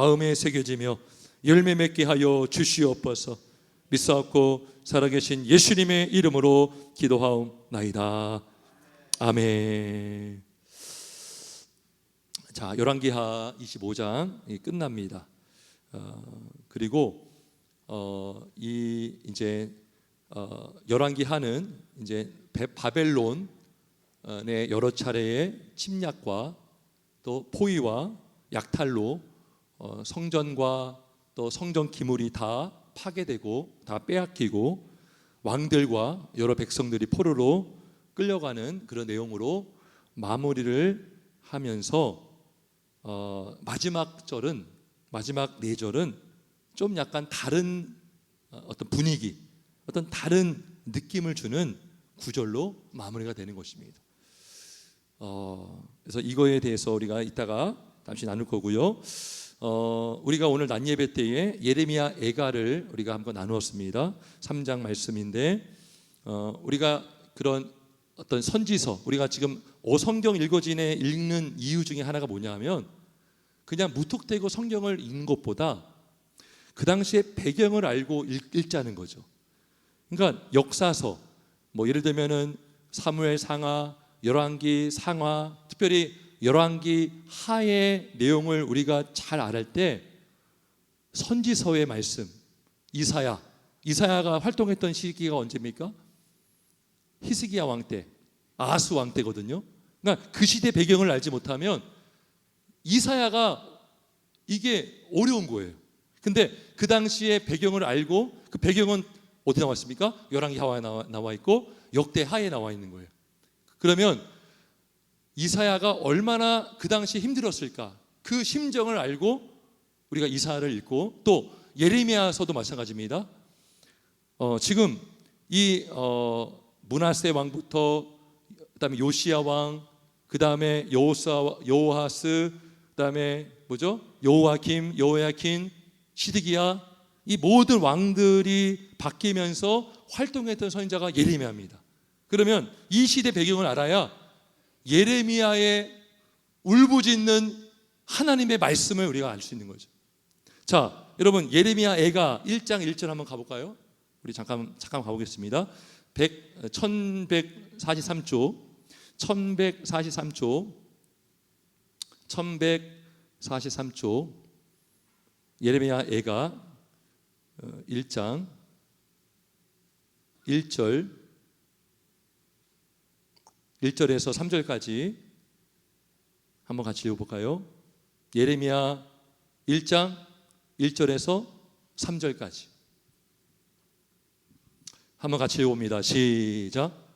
마음에 새겨지며 열매 맺게 하여 주시옵소서. 믿사옵고 살아계신 예수님의 이름으로 기도하옵나이다. 아멘. 자, 열왕기하 25장이 끝납니다. 그리고 열왕기하는 이제 바벨론의 여러 차례의 침략과 또 포위와 약탈로 성전과 또 성전 기물이 다 파괴되고 다 빼앗기고 왕들과 여러 백성들이 포로로 끌려가는 그런 내용으로 마무리를 하면서 마지막 네 절은 좀 약간 다른 어떤 분위기, 어떤 다른 느낌을 주는 구절로 마무리가 되는 것입니다. 그래서 이거에 대해서 우리가 이따가 잠시 나눌 거고요. 우리가 오늘 낮 예배 때에 예레미야 애가를 우리가 한번 나누었습니다. 3장 말씀인데 우리가 그런 어떤 선지서, 우리가 지금 성경 읽어지네 읽는 이유 중에 하나가 뭐냐면 그냥 무턱대고 성경을 읽는 것보다 그 당시의 배경을 알고 읽자는 거죠. 그러니까 역사서, 뭐 예를 들면은 사무엘 상하, 열왕기 상하, 특별히 열왕기 하의 내용을 우리가 잘 알을 때 선지서의 말씀, 이사야가 활동했던 시기가 언제입니까? 히스기야 왕 때, 아하스 왕 때거든요. 그러니까 그 시대 배경을 알지 못하면 이사야가 이게 어려운 거예요. 근데 그 당시의 배경을 알고, 그 배경은 어디 나와 있습니까? 열왕기 하에 나와 있고 역대하에 나와 있는 거예요. 그러면 이사야가 얼마나 그 당시 힘들었을까, 그 심정을 알고 우리가 이사야를 읽고, 또 예레미야서도 마찬가지입니다. 지금 이 므낫세 왕부터 그다음에 요시야 왕, 그다음에 여호아스, 그다음에 뭐죠? 여호야킨, 시드기야, 이 모든 왕들이 바뀌면서 활동했던 선지자가 예레미야입니다. 그러면 이 시대 배경을 알아야 예레미야의 울부짖는 하나님의 말씀을 우리가 알 수 있는 거죠. 자, 여러분, 예레미야 애가 1장 1절 한번 가볼까요? 우리 잠깐 가보겠습니다. 1143조 예레미야 애가 1장 1절에서 3절까지 한번 같이 읽어볼까요? 예레미야 1장 1절에서 3절까지 한번 같이 읽어봅니다. 시작.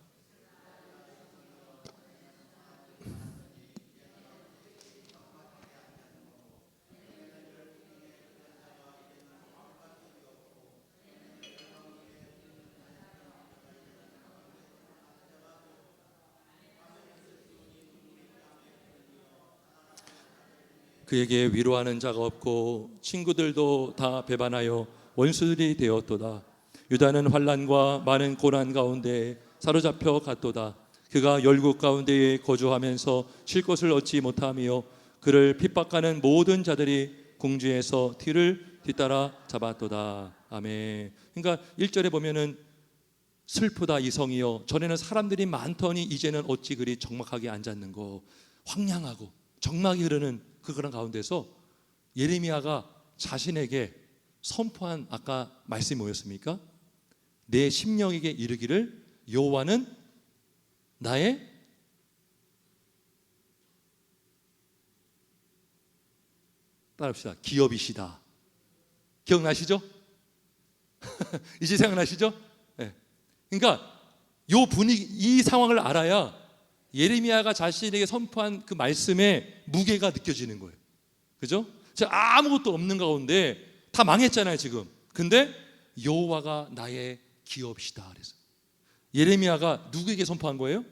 그에게 위로하는 자가 없고 친구들도 다 배반하여 원수들이 되었도다. 유다는 환난과 많은 고난 가운데 사로잡혀 갔도다. 그가 열국 가운데에 거주하면서 쉴 것을 얻지 못하며 그를 핍박하는 모든 자들이 궁지에서 뒤를 뒤따라 잡았도다. 아멘. 그러니까 1절에 보면은 슬프다 이성이여, 전에는 사람들이 많더니 이제는 어찌 그리 적막하게 앉았는고. 황량하고 적막이 흐르는 그런 가운데서 예레미야가 자신에게 선포한, 아까 말씀이 뭐였습니까? 내 심령에게 이르기를 여호와는 나의 따라합시다. 기업이시다. 기억나시죠? 이제 생각나시죠? 네. 그러니까 요 분위기, 이 상황을 알아야 예레미야가 자신에게 선포한 그 말씀의 무게가 느껴지는 거예요. 그죠? 아무것도 없는 가운데 다 망했잖아요 지금. 근데 여호와가 나의 기업이시다 그래서 예레미야가 누구에게 선포한 거예요?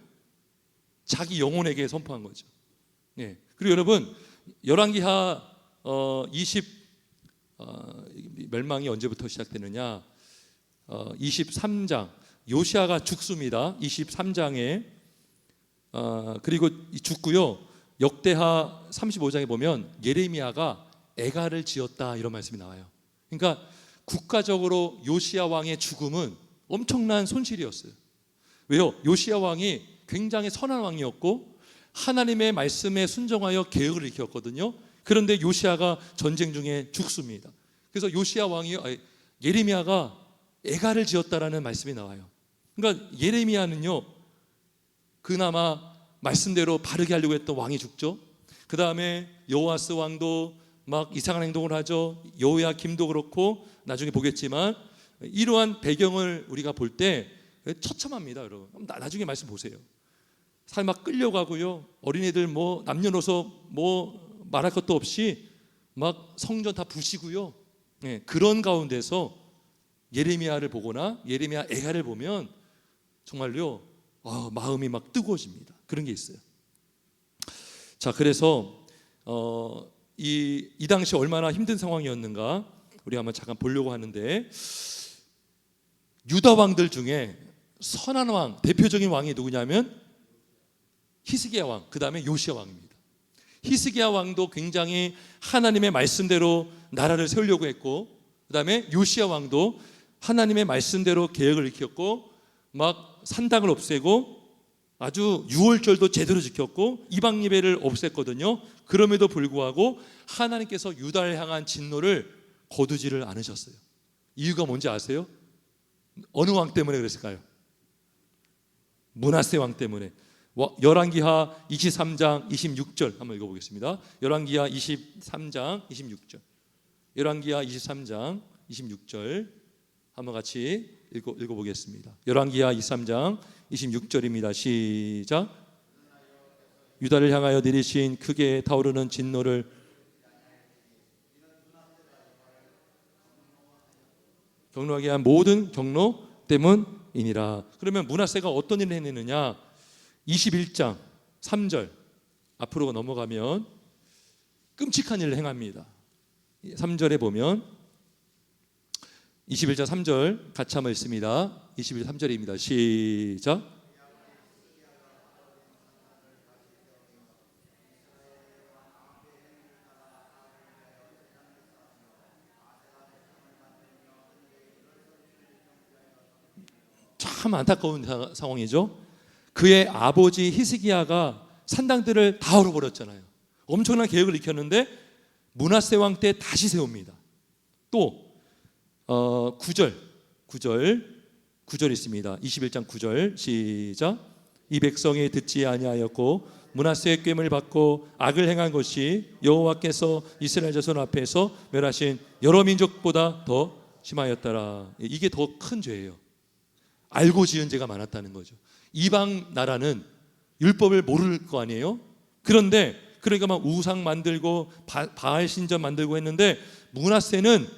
자기 영혼에게 선포한 거죠. 예. 그리고 여러분, 열왕기하 멸망이 언제부터 시작되느냐? 23장 요시야가 죽습니다. 23장에 그리고 죽고요. 역대하 35장에 보면 예레미야가 애가를 지었다 이런 말씀이 나와요. 그러니까 국가적으로 요시야 왕의 죽음은 엄청난 손실이었어요. 왜요? 요시야 왕이 굉장히 선한 왕이었고 하나님의 말씀에 순종하여 개혁을 일으켰거든요. 그런데 요시야가 전쟁 중에 죽습니다. 그래서 요시야 왕이 예레미야가 애가를 지었다라는 말씀이 나와요. 그러니까 예레미야는요, 그나마 말씀대로 바르게 하려고 했던 왕이 죽죠. 그 다음에 여호아스 왕도 막 이상한 행동을 하죠. 여호야김도 그렇고 나중에 보겠지만 이러한 배경을 우리가 볼 때 처참합니다, 여러분. 나중에 말씀 보세요. 사람 막 끌려가고요. 어린애들 뭐 남녀노소 뭐 말할 것도 없이 막 성전 다 부시고요. 그런 가운데서 예레미야를 보거나 예레미야 애가를 보면 정말요 마음이 막 뜨거워집니다. 그런 게 있어요. 자, 그래서 이 당시 얼마나 힘든 상황이었는가 우리 한번 잠깐 보려고 하는데, 유다 왕들 중에 선한 왕, 대표적인 왕이 누구냐면 히스기야 왕, 그 다음에 요시야 왕입니다. 히스기야 왕도 굉장히 하나님의 말씀대로 나라를 세우려고 했고, 그 다음에 요시야 왕도 하나님의 말씀대로 계획을 일으켰고 막 산당을 없애고 아주 유월절도 제대로 지켰고 이방 예배를 없앴거든요. 그럼에도 불구하고 하나님께서 유다를 향한 진노를 거두지를 않으셨어요. 이유가 뭔지 아세요? 어느 왕 때문에 그랬을까요? 므낫세 왕 때문에. 열왕기하 23장 26절 한번 읽어보겠습니다. 열왕기하 23장 26절. 열왕기하 23장 26절 한번 같이 읽어보겠습니다. 열왕기하 23장 26절입니다. 시작. 유다를 향하여 내리신 크게 타오르는 진노를 경노하게 한 모든 경로 때문이니라. 그러면 므낫세가 어떤 일을 해내느냐? 21장 3절 앞으로 넘어가면 끔찍한 일을 행합니다. 3절에 보면 21장 3절 같이 한번 읽습니다. 21, 3절입니다. 시작. 참 안타까운 상황이죠. 그의 아버지 히스기야가 산당들을 다 얼어버렸잖아요. 엄청난 계획을 일으켰는데 므낫세 왕 때 다시 세웁니다. 또 9절 있습니다. 21장 9절 시작. 이 백성이 듣지 아니하였고 므낫세의 꾀를 받고 악을 행한 것이 여호와께서 이스라엘 자손 앞에서 멸하신 여러 민족보다 더 심하였더라. 이게 더 큰 죄예요. 알고 지은 죄가 많았다는 거죠. 이방 나라는 율법을 모를 거 아니에요. 그런데 그러니까 막 우상 만들고 바알 신전 만들고 했는데 므낫세는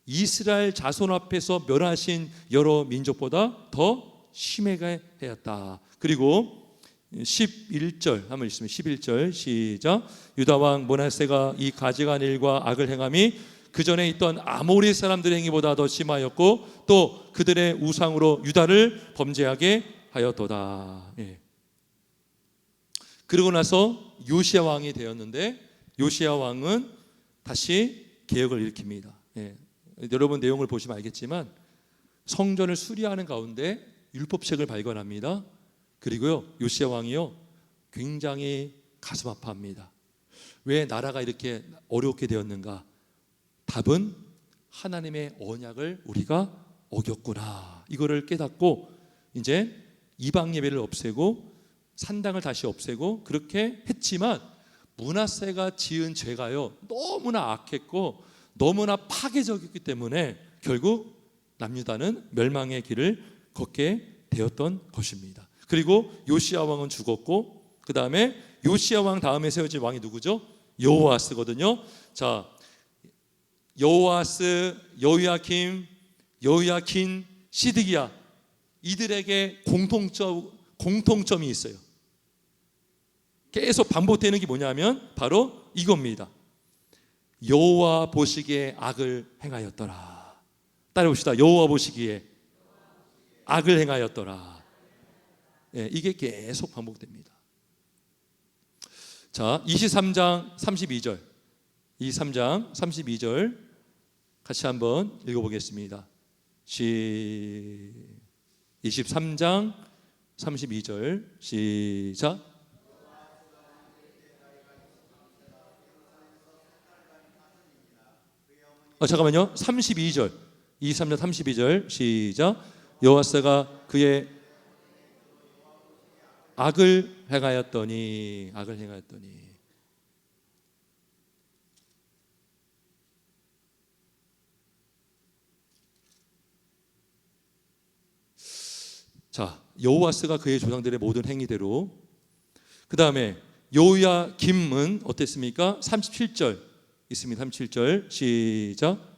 이스라엘 자손 앞에서 멸하신 여러 민족보다 더 심하게 하였다. 그리고 11절 한번 읽습니다. 11절 시작. 유다 왕 므낫세가 이 가증한 일과 악을 행함이 그 전에 있던 아모리 사람들의 행위보다 더 심하였고 또 그들의 우상으로 유다를 범죄하게 하였도다. 그러고 나서 요시야 왕이 되었는데 요시야 왕은 다시 개혁을 일으킵니다. 여러분 내용을 보시면 알겠지만 성전을 수리하는 가운데 율법책을 발견합니다. 그리고요 요시야 왕이요 굉장히 가슴 아파합니다. 왜 나라가 이렇게 어렵게 되었는가? 답은 하나님의 언약을 우리가 어겼구나. 이거를 깨닫고 이제 이방 예배를 없애고 산당을 다시 없애고 그렇게 했지만 므낫세가 지은 죄가요 너무나 악했고 너무나 파괴적이기 때문에 결국 남유다는 멸망의 길을 걷게 되었던 것입니다. 그리고 요시야 왕은 죽었고 그 다음에 요시야 왕 다음에 세워진 왕이 누구죠? 여호아스거든요. 자, 여호아스, 여호야킨, 시드기야 이들에게 공통점이 있어요. 계속 반복되는 게 뭐냐면 바로 이겁니다. 여호와 보시기에 악을 행하였더라. 따라봅시다. 여호와 보시기에 악을 행하였더라. 이게 계속 반복됩니다. 자, 23장 32절 23장 32절 같이 한번 읽어보겠습니다. 23장 32절 시작. 잠깐만요. 32절 23장 32절 시작. 여호와스가 그의 악을 행하였더니 자, 여호와스가 그의 조상들의 모든 행위대로. 그 다음에 요야김은 어땠습니까? 37절 있습니다. 37절 시작.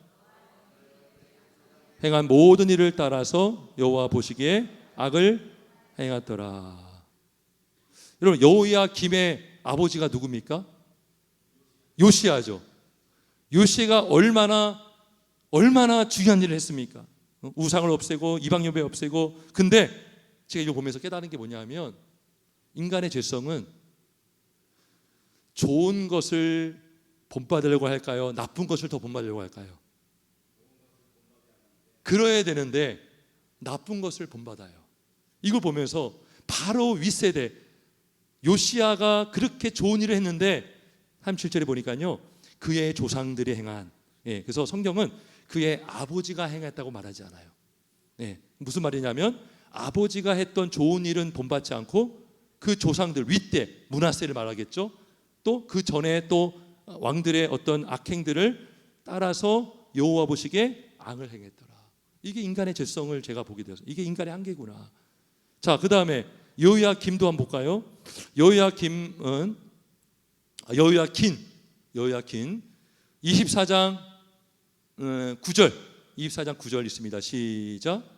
행한 모든 일을 따라서 여호와 보시기에 악을 행하더라. 여러분, 여호야김의 아버지가 누굽니까? 요시야죠. 요시야가 얼마나 중요한 일을 했습니까? 우상을 없애고 이방여배 없애고. 근데 제가 이거 보면서 깨달은 게 뭐냐면, 인간의 죄성은 좋은 것을 본받으려고 할까요? 나쁜 것을 더 본받으려고 할까요? 그래야 되는데 나쁜 것을 본받아요. 이걸 보면서 바로 윗세대 요시야가 그렇게 좋은 일을 했는데 37절에 보니까요, 그의 조상들이 행한, 그래서 성경은 그의 아버지가 행했다고 말하지 않아요. 무슨 말이냐면, 아버지가 했던 좋은 일은 본받지 않고 그 조상들 윗대 므낫세를 말하겠죠. 또 그 전에 또 왕들의 어떤 악행들을 따라서 여호와 보시기에 악을 행했더라. 이게 인간의 죄성을 제가 보게 되어서 이게 인간의 한계구나. 자, 그 다음에 여호야김도 한번 볼까요? 여호야긴 24장 9절 있습니다. 시작.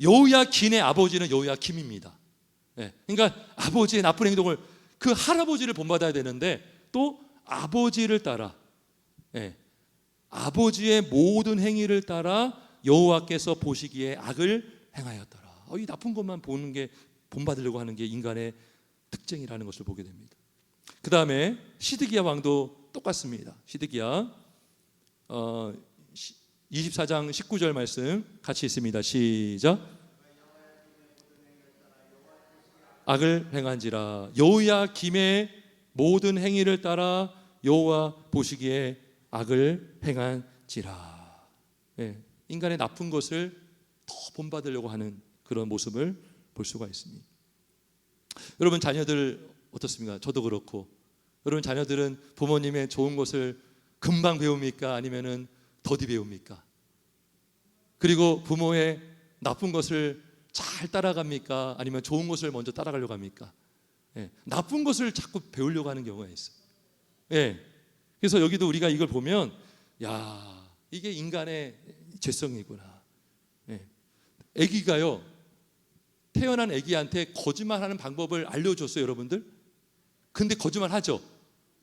여호야긴의 아버지는 여호야김입니다. 그러니까 아버지의 나쁜 행동을, 그 할아버지를 본받아야 되는데 또 아버지를 따라, 아버지의 모든 행위를 따라 여호와께서 보시기에 악을 행하였더라. 이 나쁜 것만 보는 게, 본받으려고 하는 게 인간의 특징이라는 것을 보게 됩니다. 그 다음에 시드기야 왕도 똑같습니다. 시드기야 24장 19절 말씀 같이 있습니다. 시작. 악을 행한지라. 여호야김의 모든 행위를 따라 여호와 보시기에 악을 행한지라. 인간의 나쁜 것을 더 본받으려고 하는 그런 모습을 볼 수가 있습니다. 여러분, 자녀들 어떻습니까? 저도 그렇고. 여러분, 자녀들은 부모님의 좋은 것을 금방 배웁니까? 아니면은 더디 배웁니까? 그리고 부모의 나쁜 것을 잘 따라갑니까? 아니면 좋은 것을 먼저 따라가려고 합니까? 나쁜 것을 자꾸 배우려고 하는 경우가 있어요. 그래서 여기도 우리가 이걸 보면, 야, 이게 인간의 죄성이구나. 아기가요, 태어난 아기한테 거짓말하는 방법을 알려줬어요, 여러분들. 근데 거짓말하죠.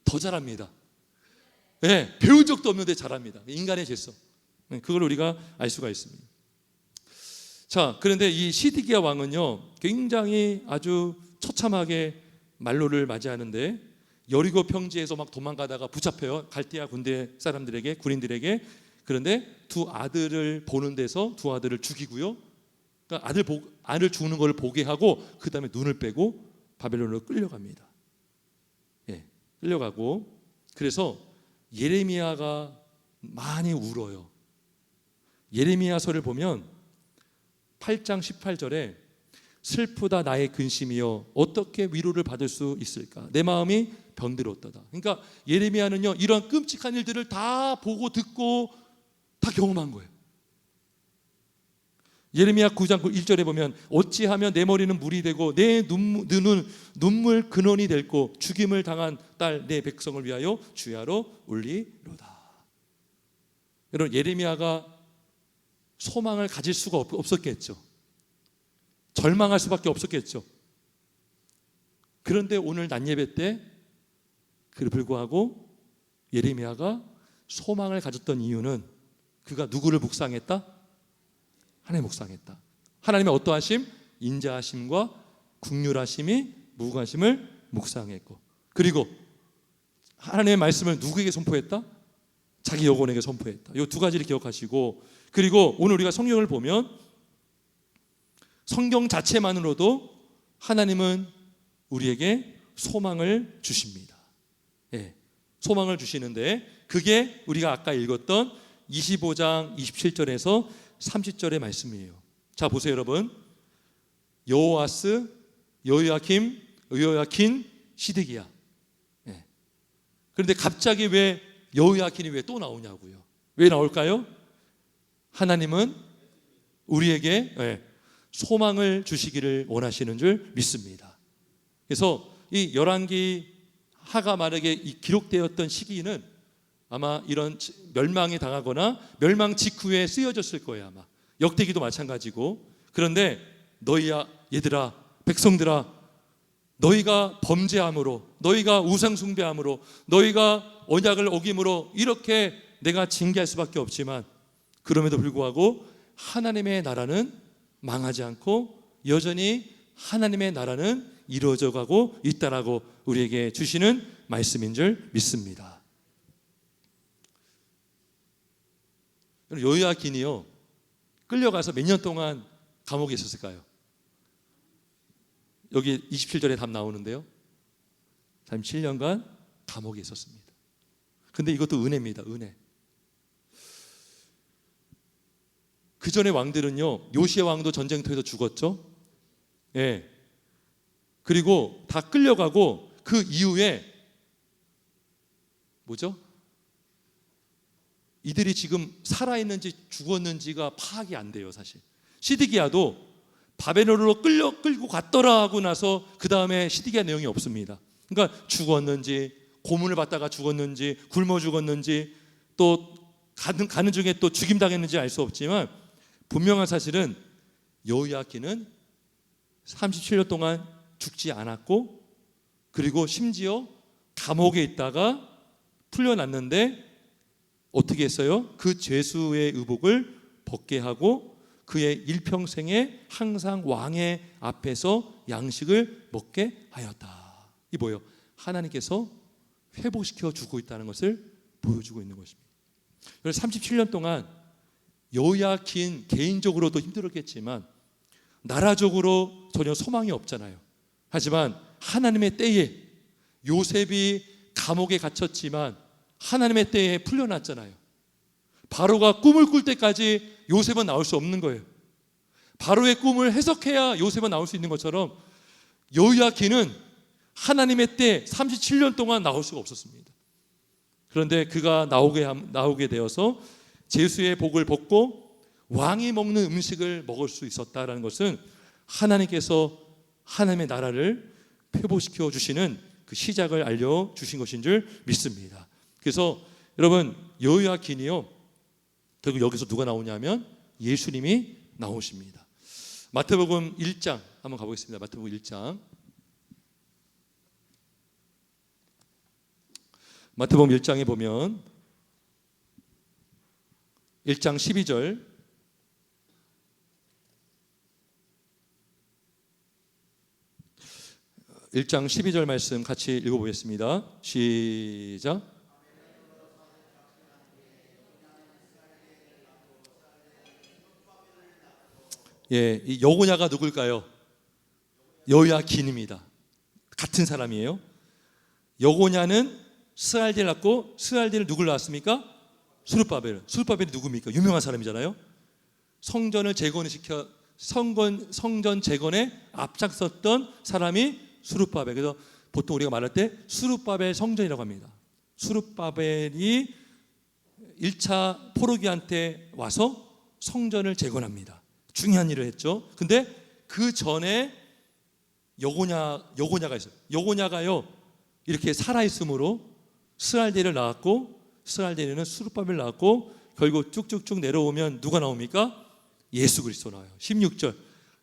더 잘합니다. 배운 적도 없는데 잘합니다. 인간의 죄성. 그걸 우리가 알 수가 있습니다. 자, 그런데 이 시드기야 왕은요, 굉장히 아주 처참하게 말로를 맞이하는데, 여리고 평지에서 막 도망가다가 붙잡혀요. 갈대아 군대 사람들에게, 군인들에게. 그런데 두 아들을 보는 데서 두 아들을 죽이고요. 그러니까 아들 죽는 걸 보게 하고 그 다음에 눈을 빼고 바벨론으로 끌려갑니다. 끌려가고, 그래서 예레미야가 많이 울어요. 예레미야서를 보면 8장 18절에 슬프다 나의 근심이여 어떻게 위로를 받을 수 있을까? 내 마음이 병들었도다. 그러니까 예레미야는요, 이런 끔찍한 일들을 다 보고 듣고 다 경험한 거예요. 예레미야 9장 1절에 보면 어찌하면 내 머리는 물이 되고 내 눈은 눈물 근원이 될고 죽임을 당한 딸 내 백성을 위하여 주야로 울리로다. 여러분, 예레미야가 소망을 가질 수가 없었겠죠. 절망할 수밖에 없었겠죠. 그런데 오늘 낮예배 때 그에 불구하고 예레미야가 소망을 가졌던 이유는 그가 누구를 묵상했다? 하나님 묵상했다. 하나님의 어떠하심? 인자하심과 긍휼하심이 무관심을 묵상했고, 그리고 하나님의 말씀을 누구에게 선포했다? 자기 영혼에게 선포했다. 이 두 가지를 기억하시고, 그리고 오늘 우리가 성경을 보면 성경 자체만으로도 하나님은 우리에게 소망을 주십니다. 예, 소망을 주시는데 그게 우리가 아까 읽었던 25장 27절에서 30절의 말씀이에요. 자, 보세요 여러분. 여호아스, 여호야김, 여호야킨, 시드기야. 예. 그런데 갑자기 왜 여호야킨이 왜 또 나오냐고요. 왜 나올까요? 하나님은 우리에게 소망을 주시기를 원하시는 줄 믿습니다. 그래서 이 열왕기 하가 말에게 기록되었던 시기는 아마 이런 멸망에 당하거나 멸망 직후에 쓰여졌을 거예요. 아마 역대기도 마찬가지고. 그런데 너희야, 얘들아, 백성들아, 너희가 범죄함으로, 너희가 우상 숭배함으로, 너희가 언약을 어김으로 이렇게 내가 징계할 수밖에 없지만, 그럼에도 불구하고 하나님의 나라는 망하지 않고 여전히 하나님의 나라는 이루어져 가고 있다라고 우리에게 주시는 말씀인 줄 믿습니다. 여호야긴이요, 끌려가서 몇 년 동안 감옥에 있었을까요? 여기 27절에 답 나오는데요, 37년간 감옥에 있었습니다. 근데 이것도 은혜입니다. 은혜. 그 전에 왕들은요, 요시야 왕도 전쟁터에서 죽었죠. 예. 그리고 다 끌려가고 그 이후에 뭐죠? 이들이 지금 살아있는지 죽었는지가 파악이 안 돼요, 사실. 시드기야도 바벨론으로 끌고 갔더라 하고 나서 그 다음에 시드기야 내용이 없습니다. 그러니까 죽었는지, 고문을 받다가 죽었는지, 굶어 죽었는지, 또 가는 중에 또 죽임당했는지 알 수 없지만 분명한 사실은 여호야긴은 37년 동안 죽지 않았고, 그리고 심지어 감옥에 있다가 풀려났는데 어떻게 했어요? 그 죄수의 의복을 벗게 하고 그의 일평생에 항상 왕의 앞에서 양식을 먹게 하였다. 이 뭐예요? 하나님께서 회복시켜 주고 있다는 것을 보여주고 있는 것입니다. 그래서 37년 동안 여호야긴 개인적으로도 힘들었겠지만 나라적으로 전혀 소망이 없잖아요. 하지만 하나님의 때에 요셉이 감옥에 갇혔지만 하나님의 때에 풀려났잖아요. 바로가 꿈을 꿀 때까지 요셉은 나올 수 없는 거예요. 바로의 꿈을 해석해야 요셉은 나올 수 있는 것처럼 여호야긴은 하나님의 때 37년 동안 나올 수가 없었습니다. 그런데 그가 나오게 되어서 제수의 복을 벗고 왕이 먹는 음식을 먹을 수 있었다라는 것은 하나님께서 하나님의 나라를 회복시켜 주시는 그 시작을 알려주신 것인 줄 믿습니다. 그래서 여러분, 여호야긴이요, 결국 여기서 누가 나오냐면 예수님이 나오십니다. 마태복음 1장 한번 가보겠습니다. 마태복음 1장. 마태복음 1장에 보면 1장 12절, 말씀 같이 읽어보겠습니다. 시작. 예, 이 여고냐가 누굴까요? 여호야긴입니다. 같은 사람이에요. 여고냐는 스알디를 낳고, 스알디를 누굴 낳았습니까? 수르바벨이 누굽니까? 유명한 사람이잖아요. 성전을 재건시켜 성전 재건에 앞장섰던 사람이 수르바벨. 그래서 보통 우리가 말할 때 수르바벨 성전이라고 합니다. 수르바벨이 1차 포로기한테 와서 성전을 재건합니다. 중요한 일을 했죠. 근데 그 전에 여고냐가 있어요. 여고냐가요, 이렇게 살아있으므로 스알디를 낳았고, 스알디는 수르바벨을 낳았고, 결국 쭉쭉쭉 내려오면 누가 나옵니까? 예수 그리스도 나와요. 16절,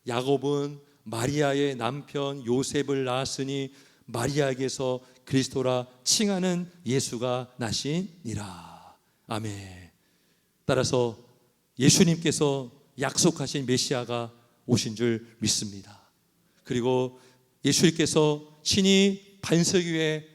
야곱은 마리아의 남편 요셉을 낳았으니 마리아에게서 그리스도라 칭하는 예수가 나시니라. 아멘. 따라서 예수님께서 약속하신 메시아가 오신 줄 믿습니다. 그리고 예수님께서 친히 반석 위에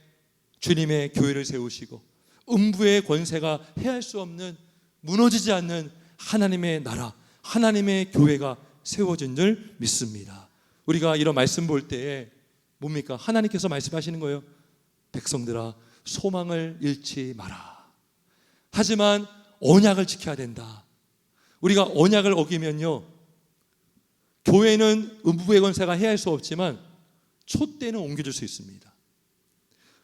주님의 교회를 세우시고 음부의 권세가 해할 수 없는, 무너지지 않는 하나님의 나라, 하나님의 교회가 세워진 줄 믿습니다. 우리가 이런 말씀 볼 때에 뭡니까? 하나님께서 말씀하시는 거예요. 백성들아, 소망을 잃지 마라. 하지만 언약을 지켜야 된다. 우리가 언약을 어기면요, 교회는 음부의 권세가 해할 수 없지만 촛대는 옮겨줄 수 있습니다.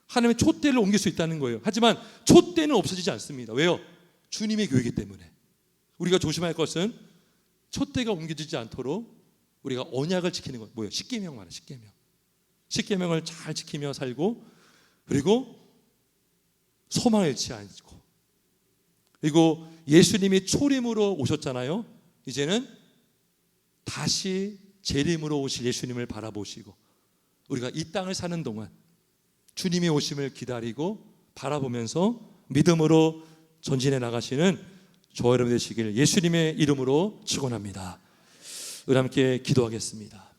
하나님의 촛대를 옮길 수 있다는 거예요. 하지만 촛대는 없어지지 않습니다. 왜요? 주님의 교회이기 때문에. 우리가 조심할 것은 촛대가 옮겨지지 않도록 우리가 언약을 지키는 것. 뭐예요? 십계명 말이에요. 십계명. 십계명을 잘 지키며 살고, 그리고 소망을 잃지 않고, 그리고 예수님이 초림으로 오셨잖아요. 이제는 다시 재림으로 오실 예수님을 바라보시고, 우리가 이 땅을 사는 동안 주님의 오심을 기다리고 바라보면서 믿음으로 전진해 나가시는 저와 여러분 되시길 예수님의 이름으로 축원합니다. 우리 함께 기도하겠습니다.